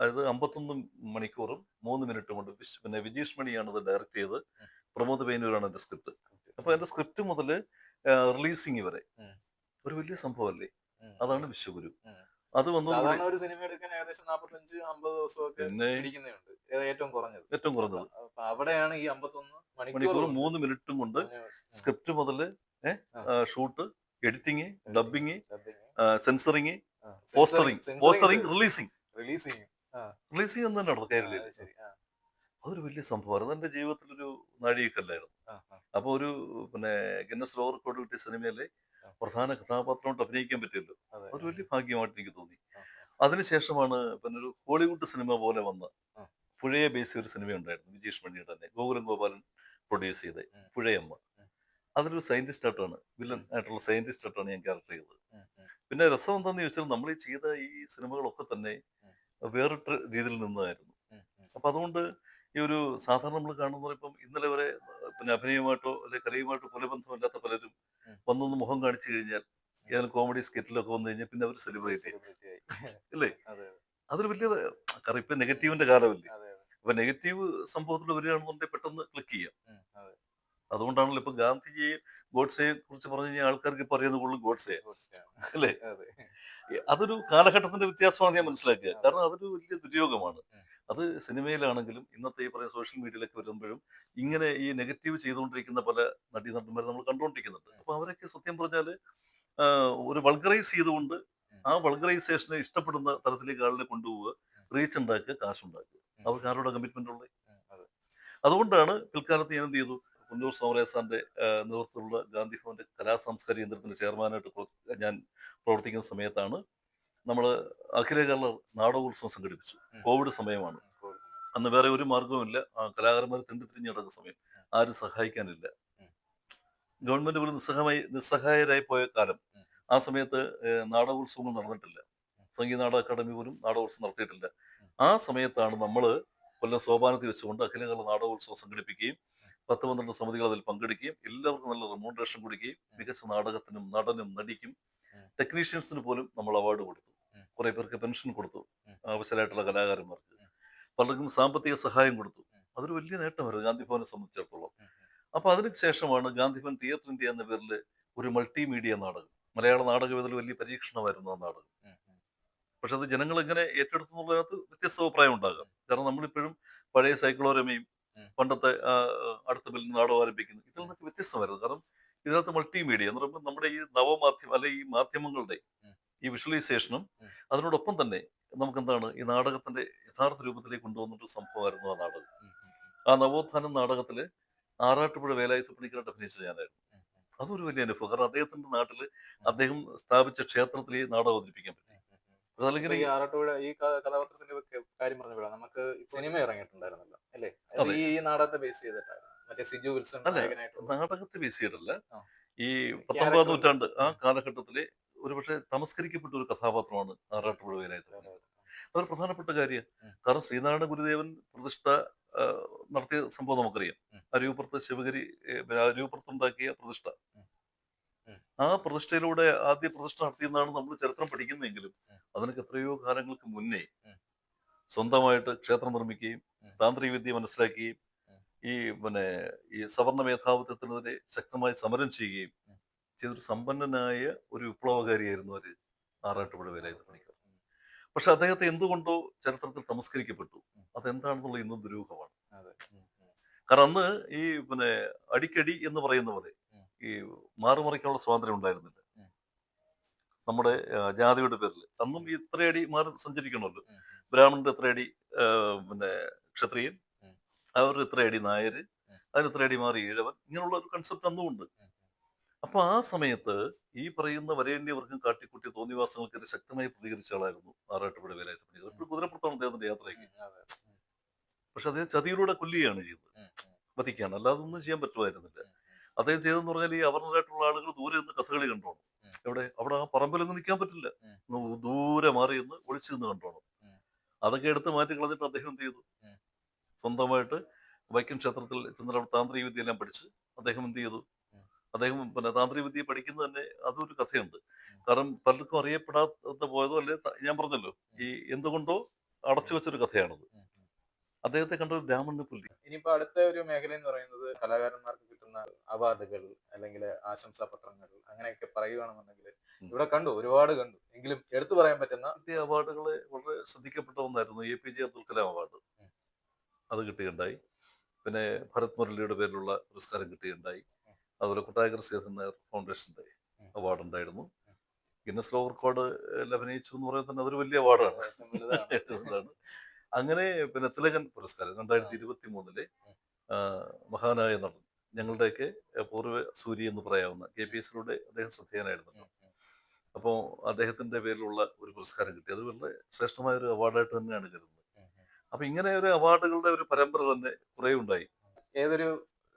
അതായത് 51 മണിക്കൂറും 3 മിനിറ്റും കൊണ്ട് പിന്നെ വിജീഷ് മണിയാണ് അത് ഡയറക്റ്റ് ചെയ്ത്, പ്രമോദ് പെയിനൂരാണ് എൻ്റെ സ്ക്രിപ്റ്റ്. അപ്പൊ എൻ്റെ സ്ക്രിപ്റ്റ് മുതൽ റിലീസിങ് വരെ ഉം. ഒരു വലിയ സംഭവമല്ലേ. ഉം. അതാണ് വിശ്വഗുരു. ഉം. അത് വന്നതോടുകൂടി സാധാരണ ഒരു സിനിമ എടുക്കാൻ ഏകദേശം 45-50 ദിവസമൊക്കെ പിന്നെ പിടിക്കുന്നുണ്ട്, ഏറ്റവും കുറഞ്ഞത്. ഏറ്റവും കുറഞ്ഞത് അപ്പൊ അവിടെയാണ് ഈ 51 മണിക്കൂർ മണിക്കൂർ കൊണ്ട് 3 മിനിറ്റും കൊണ്ട് സ്ക്രിപ്റ്റ് മുതൽ shoot, editing, dubbing, censoring, പോസ്റ്ററിങ്, releasing എന്ന് തന്നെ നടന്നു കയറില്ല. അതൊരു വലിയ സംഭവമായിരുന്നു. എൻ്റെ ജീവിതത്തിലൊരു നാഴികക്കല്ലായിരുന്നു. അപ്പൊ ഒരു പിന്നെ ഗിന്നസ് ലോവർ റെക്കോർഡ് കിട്ടിയ സിനിമയിലെ പ്രധാന കഥാപാത്രമായിട്ട് അഭിനയിക്കാൻ പറ്റിയല്ലോ. അതൊരു വലിയ ഭാഗ്യമായിട്ട് എനിക്ക് തോന്നി. അതിനുശേഷമാണ് പിന്നെ ഒരു ഹോളിവുഡ് സിനിമ പോലെ വന്ന പുഴയെ ബേസ് ഒരു സിനിമ ഉണ്ടായിരുന്നു, വിജീഷ് മണിയുടെ തന്നെ, ഗോകുലം ഗോപാലൻ പ്രൊഡ്യൂസ് ചെയ്ത്, പുഴയമ്മ. അതിലൊരു സയന്റിസ്റ്റ് ആയിട്ടാണ്, വില്ലൻ ആയിട്ടുള്ള സയന്റിസ്റ്റ് ആയിട്ടാണ് ഞാൻ ക്യാരക്ടർ ചെയ്തത്. പിന്നെ രസം എന്താണെന്ന് ചോദിച്ചാൽ നമ്മൾ ഈ ചെയ്ത ഈ സിനിമകളൊക്കെ തന്നെ വേറിട്ട രീതിയിൽ നിന്നായിരുന്നു. അപ്പൊ അതുകൊണ്ട് ഈ ഒരു സാധാരണ നമ്മൾ കാണുന്ന ഇപ്പം ഇന്നലെ വരെ പിന്നെ അഭിനയമായിട്ടോ അല്ലെങ്കിൽ കലയുമായിട്ടോ കുലബന്ധമില്ലാത്ത പലരും വന്നൊന്ന് മുഖം കാണിച്ചു കഴിഞ്ഞാൽ ഏതെങ്കിലും കോമഡി സ്കിറ്റിലൊക്കെ വന്നു കഴിഞ്ഞാൽ പിന്നെ അവർ സെലിബ്രേറ്റ് ചെയ്യും, അല്ലേ? അതൊരു വലിയ കാരണം ഇപ്പൊ നെഗറ്റീവിന്റെ കാലമല്ലേ. അപ്പൊ നെഗറ്റീവ് സംഭവത്തിൽ വരികയാണെന്നുണ്ടെങ്കിൽ പെട്ടെന്ന് ക്ലിക്ക് ചെയ്യാം. അതുകൊണ്ടാണല്ലോ ഇപ്പൊ ഗാന്ധിജിയെ ഗോഡ്സെയെ കുറിച്ച് പറഞ്ഞു കഴിഞ്ഞാൽ ആൾക്കാർക്ക് ഇപ്പൊ അറിയുന്നത് കൂടുതലും ഗോഡ്സെ, അല്ലേ? അതൊരു കാലഘട്ടത്തിന്റെ വ്യത്യാസമാണ് ഞാൻ മനസ്സിലാക്കുക. കാരണം അതൊരു വലിയ ദുര്യോഗമാണ്. അത് സിനിമയിലാണെങ്കിലും ഇന്നത്തെ ഈ പറയുന്ന സോഷ്യൽ മീഡിയയിലൊക്കെ വരുമ്പോഴും ഇങ്ങനെ ഈ നെഗറ്റീവ് ചെയ്തുകൊണ്ടിരിക്കുന്ന പല നടന്മാരെ നമ്മൾ കണ്ടുകൊണ്ടിരിക്കുന്നുണ്ട്. അപ്പൊ അവരൊക്കെ സത്യം പറഞ്ഞാല് ഒരു വൾഗറൈസ് ചെയ്തുകൊണ്ട് ആ വൾഗറൈസേഷനെ ഇഷ്ടപ്പെടുന്ന തരത്തിലേക്ക് ആളിനെ കൊണ്ടുപോവുക, റീച്ച് ഉണ്ടാക്കുക, കാശുണ്ടാക്കുക. അവർക്ക് ആരോടെ കമ്മിറ്റ്മെന്റ് ഉള്ളത്? അതുകൊണ്ടാണ് പിൽക്കാലത്ത് ഞാൻ എന്ത് ചെയ്തു, കുന്നൂർ സോമരേസാന്റെ നേതൃത്വത്തിലുള്ള ഗാന്ധി ഭവന്റെ കലാസാംസ്കാരിക കേന്ദ്രത്തിന്റെ ചെയർമാനായിട്ട് ഞാൻ പ്രവർത്തിക്കുന്ന സമയത്താണ് നമ്മൾ അഖില കേരള നാടകോത്സവം സംഘടിപ്പിച്ചു. കോവിഡ് സമയമാണ്. അന്ന് വേറെ ഒരു മാർഗവുമില്ല. കലാകാരന്മാർ തിരിഞ്ഞു നടക്കുന്ന സമയം, ആരും സഹായിക്കാനില്ല. ഗവൺമെന്റ് പോലും നിസ്സഹായരായി പോയ കാലം. ആ സമയത്ത് നാടകോത്സവങ്ങൾ നടന്നിട്ടില്ല. സംഗീത നാടക അക്കാദമി പോലും നാടകോത്സവം നടത്തിയിട്ടില്ല. ആ സമയത്താണ് നമ്മൾ കൊല്ലം സോപാനത്തിൽ വെച്ചുകൊണ്ട് അഖില കേരള നാടകോത്സവം സംഘടിപ്പിക്കുകയും 10-12 സമിതികൾ അതിൽ പങ്കെടുക്കുകയും എല്ലാവർക്കും നല്ല റെമ്യൂണറേഷൻ കൊടുക്കുകയും മികച്ച നാടകത്തിനും നടനും നടിക്കും ടെക്നീഷ്യൻസിന് പോലും നമ്മൾ അവാർഡ് കൊടുത്തു. കുറെ പേർക്ക് പെൻഷൻ കൊടുത്തു, അവസരമായിട്ടുള്ള കലാകാരന്മാർക്ക് പലർക്കും സാമ്പത്തിക സഹായം കൊടുത്തു. അതൊരു വലിയ നേട്ടമായിരുന്നു ഗാന്ധി ഭവനെ സംബന്ധിച്ചിടത്തോളം. അപ്പൊ അതിനുശേഷമാണ് ഗാന്ധി ഭവൻ തിയേറ്റർ ഇന്ത്യ എന്ന പേരിൽ ഒരു മൾട്ടിമീഡിയ നാടകം, മലയാള നാടകവേദിയിൽ വലിയ പരീക്ഷണമായിരുന്നു ആ നാടകം. പക്ഷെ അത് ജനങ്ങൾ എങ്ങനെ ഏറ്റെടുത്തു എന്നുള്ളതിനകത്ത് വ്യത്യസ്ത അഭിപ്രായം ഉണ്ടാകാം. കാരണം നമ്മളിപ്പോഴും പഴയ സൈക്ലോരമയും പണ്ടത്തെ അടുത്ത ബില്ലിൽ നാടകം ആരംഭിക്കുന്നു, ഇതിൽ നിന്നൊക്കെ വ്യത്യസ്തമായിരുന്നു. കാരണം ഇതിനകത്ത് മൾട്ടിമീഡിയ എന്ന് പറയുമ്പോൾ നമ്മുടെ ഈ നവമാധ്യമം അല്ലെ ഈ മാധ്യമങ്ങളുടെ ഈ വിഷ്വലൈസേഷനും അതിനോടൊപ്പം തന്നെ നമുക്കെന്താണ് ഈ നാടകത്തിന്റെ യഥാർത്ഥ രൂപത്തിലേക്ക് കൊണ്ടുവന്നിട്ട് സംഭവമായിരുന്നു ആ നാടകം. ആ നവോത്ഥാനം നാടകത്തില് ആറാട്ടുപുഴ വേലായുധ പണിക്കരായിട്ട് അഭിനയിച്ചത് ഞാനായിരുന്നു. അതൊരു വലിയ അനുഭവം. കാരണം അദ്ദേഹത്തിന്റെ നാട്ടില് അദ്ദേഹം സ്ഥാപിച്ച ക്ഷേത്രത്തിൽ ഈ നാടകം അവതരിപ്പിക്കാൻ പറ്റി. അതല്ലെങ്കിൽ ഈ ആറാട്ടുപുഴ ഈ കഥാപാത്രത്തിന്റെ കാര്യം പറഞ്ഞപ്പോഴാണ് നമുക്ക് സിനിമ ഇറങ്ങിയിട്ടുണ്ടായിരുന്നല്ലോ, അല്ലേ? ഈ നാടകത്തെ ബേസ് ചെയ്തിട്ടായിരുന്നു. മറ്റേ സിജു വിൽസൺ നാടകത്തെ ബേസ് ചെയ്തിട്ടല്ല, ഈ 19-ാം നൂറ്റാണ്ട് ആ കാലഘട്ടത്തിലെ ഒരുപക്ഷെ തമസ്കരിക്കപ്പെട്ട ഒരു കഥാപാത്രമാണ് ആറാട്ടുപുഴ വേലായുധ. അതൊരു പ്രധാനപ്പെട്ട കാര്യം. കാരണം ശ്രീനാരായണ ഗുരുദേവൻ പ്രതിഷ്ഠ നടത്തിയ സംഭവം നമുക്കറിയാം. അരൂപുറത്ത് ശിവഗിരി അരൂപുറത്തുണ്ടാക്കിയ പ്രതിഷ്ഠ, ആ പ്രതിഷ്ഠയിലൂടെ ആദ്യ പ്രതിഷ്ഠ നടത്തിയെന്നാണ് നമ്മൾ ചരിത്രം പഠിക്കുന്നതെങ്കിലും അതിനൊക്കെ എത്രയോ കാലങ്ങൾക്ക് മുന്നേ സ്വന്തമായിട്ട് ക്ഷേത്രം നിർമ്മിക്കുകയും താന്ത്രിക വിദ്യ മനസ്സിലാക്കുകയും ഈ പിന്നെ ഈ സവർണ മേധാവിത്വത്തിനെതിരെ ശക്തമായി സമരം ചെയ്യുകയും ചെയ്തൊരു സമ്പന്നനായ ഒരു വിപ്ലവകാരിയായിരുന്നു ഒരു ആറാട്ടുപുഴ വേലായുധ പണിക്കർ. പക്ഷെ അദ്ദേഹത്തെ എന്തുകൊണ്ടോ ചരിത്രത്തിൽ തമസ്കരിക്കപ്പെട്ടു. അതെന്താണെന്നുള്ള ഇന്നും ദുരൂഹമാണ്. കാരണം അന്ന് ഈ പിന്നെ അടിക്കടി എന്ന് പറയുന്ന പോലെ ഈ മാറുമറിക്കാനുള്ള സ്വാതന്ത്ര്യം ഉണ്ടായിരുന്നില്ല നമ്മുടെ ജാതിയുടെ പേരിൽ. അന്നും ഇത്രയടി മാറി സഞ്ചരിക്കണമല്ലോ. ബ്രാഹ്മണന്റെ എത്രയടി പിന്നെ ക്ഷത്രിയൻ, അവരുടെ ഇത്രയടി നായര്, അതിന് ഇത്രയടി മാറി ഈഴവൻ, ഇങ്ങനെയുള്ള ഒരു കൺസെപ്റ്റ് അന്നും ഉണ്ട്. അപ്പൊ ആ സമയത്ത് ഈ പറയുന്ന വരേണ്യവർക്കും കാട്ടിക്കുട്ടിയ തോന്നിവാസങ്ങൾക്കെതിരെ ശക്തമായി പ്രതികരിച്ച ആളായിരുന്നു ആറാട്ടുപുഴ വേലായുധ പണിക്കർ. എപ്പോഴും കുതിരപ്പുറത്താണ് അദ്ദേഹത്തിന്റെ യാത്രയ്ക്ക്. പക്ഷെ അദ്ദേഹം ചതിയിലൂടെ കൊല്ലുകയാണ് ചെയ്തത്, വധിക്കുകയാണ്. അല്ലാതെ ഒന്നും ചെയ്യാൻ പറ്റുമായിരുന്നില്ല. അദ്ദേഹം ചെയ്തെന്ന് പറഞ്ഞാൽ ഈ അവർണരായിട്ടുള്ള ആളുകൾ ദൂരെ നിന്ന് കഥകളി കണ്ടോണം. എവിടെ? അവിടെ ആ പറമ്പിലൊന്നും നിൽക്കാൻ പറ്റില്ല, ദൂരെ മാറി നിന്ന് ഒളിച്ചു നിന്ന് കണ്ടോണം. അതൊക്കെ എടുത്ത് മാറ്റി കളഞ്ഞിട്ട് അദ്ദേഹം എന്ത് ചെയ്തു, സ്വന്തമായിട്ട് വൈക്കം ക്ഷേത്രത്തിൽ ചെന്നിട്ട് താന്ത്രിക വിദ്യ എല്ലാം പഠിച്ച് അദ്ദേഹം എന്ത് ചെയ്തു, അദ്ദേഹം പിന്നെ താന്ത്രിക വിദ്യ പഠിക്കുന്നത് തന്നെ അതൊരു കഥയുണ്ട്. കാരണം പലർക്കും അറിയപ്പെടാത്ത പോയതോ അല്ലെ, ഞാൻ പറഞ്ഞല്ലോ ഈ എന്തുകൊണ്ടോ അടച്ചു വെച്ചൊരു കഥയാണത്. അദ്ദേഹത്തെ കണ്ട ഒരു ബ്രാഹ്മണനെ പുല്ലി. ഇനിയിപ്പോ അടുത്ത ഒരു മേഖല എന്ന് പറയുന്നത് കലാകാരന്മാർക്ക് കിട്ടുന്ന അവാർഡുകൾ അല്ലെങ്കിൽ ആശംസാ പത്രങ്ങൾ അങ്ങനെയൊക്കെ പറയുകയാണെന്നുണ്ടെങ്കിൽ ഇവിടെ കണ്ടു, ഒരുപാട് കണ്ടു. എങ്കിലും എടുത്തു പറയാൻ പറ്റുന്ന കിട്ടിയ അവാർഡുകളെ വളരെ ശ്രദ്ധിക്കപ്പെട്ട ഒന്നായിരുന്നു APJ അബ്ദുൽ കലാം അവാർഡ്. അത് കിട്ടുകയുണ്ടായി. പിന്നെ ഭരത് മുരളിയുടെ പേരിലുള്ള പുരസ്കാരം കിട്ടുകയുണ്ടായി. അതുപോലെ കൊട്ടാരക്കര ശ്രീധരൻ നായർ ഫൗണ്ടേഷന്റെ അവാർഡ് ഉണ്ടായിരുന്നു. ഗിന്നസ് ലോക റെക്കോർഡ് അഭിനയിച്ചു എന്ന് പറയുന്നത് തന്നെ അതൊരു വലിയ അവാർഡാണ്, ഏറ്റവും വലുതാണ്. ഏറ്റവും വലുതാണ്. അങ്ങനെ പിന്നെ തിലകൻ പുരസ്കാരം 2023 മഹാനായ നടൻ, ഞങ്ങളുടെയൊക്കെ പൂർവ്വ സൂരി എന്ന് പറയാവുന്ന KPSലൂടെ അദ്ദേഹം ശ്രദ്ധേയനായിരുന്നു. അപ്പോൾ അദ്ദേഹത്തിന്റെ പേരിലുള്ള ഒരു പുരസ്കാരം കിട്ടി. അത് വളരെ ശ്രേഷ്ഠമായ ഒരു അവാർഡായിട്ട് തന്നെയാണ് കരുതുന്നത്. അപ്പൊ ഇങ്ങനെ ഒരു അവാർഡുകളുടെ ഒരു പരമ്പര തന്നെ കുറെ ഉണ്ടായി. ഏതൊരു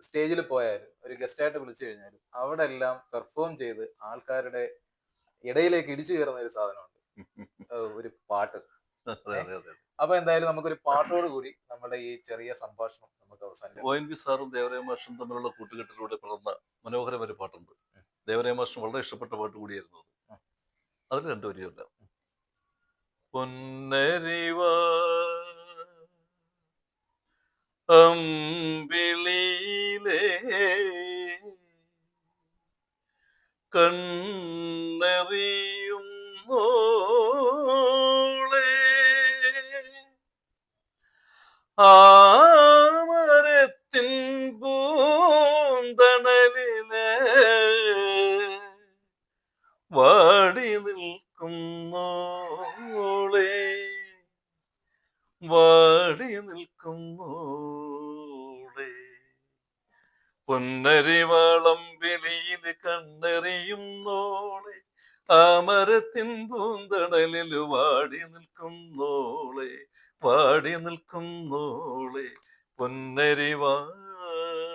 സ്റ്റേജിൽ പോയാലും ഒരു ഗസ്റ്റായിട്ട് വിളിച്ചു കഴിഞ്ഞാലും അവിടെ എല്ലാം പെർഫോം ചെയ്ത് ആൾക്കാരുടെ ഇടയിലേക്ക് ഇടിച്ചു കയറുന്ന ഒരു സാധനമുണ്ട്, ഒരു പാട്ട്. അതെ അതെ അതെ. അപ്പൊ എന്തായാലും നമുക്കൊരു പാട്ടോട് കൂടി നമ്മുടെ ഈ ചെറിയ സംഭാഷണം നമുക്ക് അവസാനിക്കാം. ONV സാറും ദേവരായ മാഷും തമ്മിലുള്ള കൂട്ടുകെട്ടിലൂടെ പിറന്ന മനോഹരമായ ഒരു പാട്ടുണ്ട്. ദേവരായ മാഷിന് വളരെ ഇഷ്ടപ്പെട്ട പാട്ട് കൂടിയായിരുന്നു അത്. അതിൽ രണ്ടു വരിയല്ല. പൊന്നരിവ അമ്പിളിയിലേ കണ്ണെറിയും മോളെ ആമരത്തിൻ പൂന്തണലിലെ വാടി നിൽക്കുന്നോളെ വാടി നിൽക്കുന്നോളെ പൊന്നരിവാളം വെളിയിൽ കണ്ണെറിയുന്നോളെ ആമരത്തിൻ പൂന്തണലിൽ വാടി നിൽക്കുന്നോളെ വാടി നിൽക്കുന്നോളെ പൊന്നരിവാ.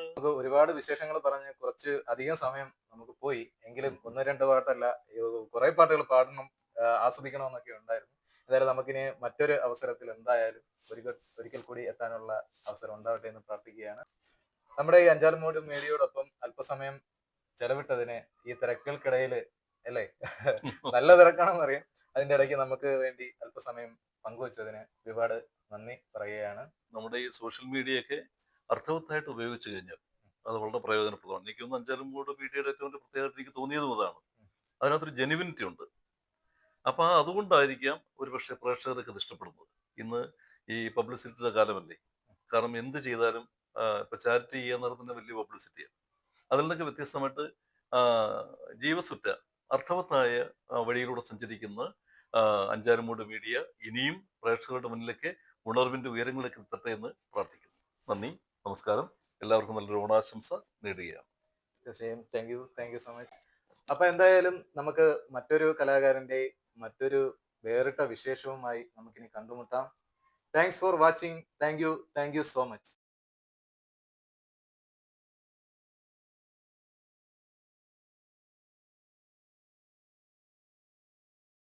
നമുക്ക് ഒരുപാട് വിശേഷങ്ങൾ പറഞ്ഞ് കുറച്ച് അധികം സമയം നമുക്ക് പോയി. എങ്കിലും ഒന്ന് രണ്ട് പാട്ടല്ല, കുറെ പാട്ടുകൾ പാടണം, ആസ്വദിക്കണം എന്നൊക്കെ ഉണ്ടായിരുന്നു. എന്തായാലും നമുക്കിനി മറ്റൊരു അവസരത്തിൽ എന്തായാലും ഒരിക്കൽ കൂടി എത്താനുള്ള അവസരം ഉണ്ടാവട്ടെ എന്ന് പ്രാർത്ഥിക്കുകയാണ്. നമ്മുടെ ഈ അഞ്ചാലുമൂട് മീഡിയയോടൊപ്പം അല്പസമയം ചെലവിട്ടതിന് ഈ തിരക്കുകൾക്കിടയിൽ അല്ലേ, നല്ല തിരക്കാണെന്നറിയാം, അതിന്റെ ഇടയ്ക്ക് നമുക്ക് വേണ്ടി അല്പസമയം പങ്കുവച്ചതിന് ഒരുപാട് നന്ദി പറയുകയാണ്. നമ്മുടെ ഈ സോഷ്യൽ മീഡിയയൊക്കെ അർത്ഥവത്തായിട്ട് ഉപയോഗിച്ചു കഴിഞ്ഞാൽ അത് വളരെ പ്രയോജനപ്രദമാണ്. എനിക്കൊന്ന് അഞ്ചാലുമൂട് മീഡിയയുടെ ഏറ്റവും വലിയ പ്രത്യേകത എനിക്ക് തോന്നിയതും അതാണ്. അതിനകത്തൊരു ജെനുവിനിറ്റി ഉണ്ട്. അപ്പൊ അതുകൊണ്ടായിരിക്കാം ഒരുപക്ഷെ പ്രേക്ഷകർക്ക് ഇത് ഇഷ്ടപ്പെടുന്നത്. ഇന്ന് ഈ പബ്ലിസിറ്റിയുടെ കാലമല്ലേ, കാരണം എന്ത് ചെയ്താലും ഇപ്പൊ ചാരിറ്റി ചെയ്യാൻ നടത്തുന്ന വലിയ പബ്ലിസിറ്റിയാണ്. അതിൽ നിന്നൊക്കെ വ്യത്യസ്തമായിട്ട് ജീവസുറ്റ അർത്ഥവത്തായ വഴിയിലൂടെ സഞ്ചരിക്കുന്ന അഞ്ചാലുമൂട് മീഡിയ ഇനിയും പ്രേക്ഷകരുടെ മുന്നിലേക്ക് ഉണർവിന്റെ ഉയരങ്ങളിലേക്ക് എത്തട്ടെ എന്ന് പ്രാർത്ഥിക്കുന്നു. നന്ദി, നമസ്കാരം. എല്ലാവർക്കും നല്ലൊരു ഓണാശംസ നേടുകയാണ്. തീർച്ചയായും താങ്ക് യു സോ മച്ച്. അപ്പൊ എന്തായാലും നമുക്ക് മറ്റൊരു കലാകാരന്റെ മറ്റൊരു വേറിട്ട വിശേഷവുമായി നമുക്കിനി കണ്ടുമുട്ടാം. Thanks for watching. Thank you so much.